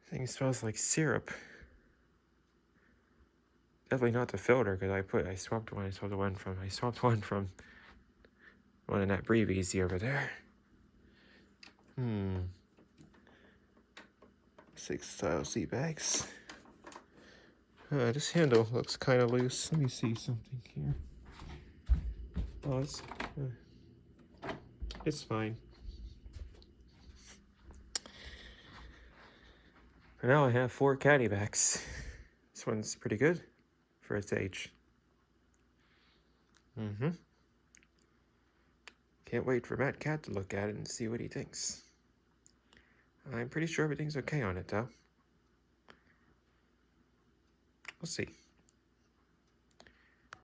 Thing smells like syrup. Definitely not the filter, because I swapped one. I swapped one from one in that Breezy over there. 6 style seat bags. This handle looks kind of loose. Let me see something here. Oh, it's fine. For now, I have 4 caddy bags. This one's pretty good for its age. Can't wait for Matt Cat to look at it and see what he thinks. I'm pretty sure everything's okay on it, though. We'll see.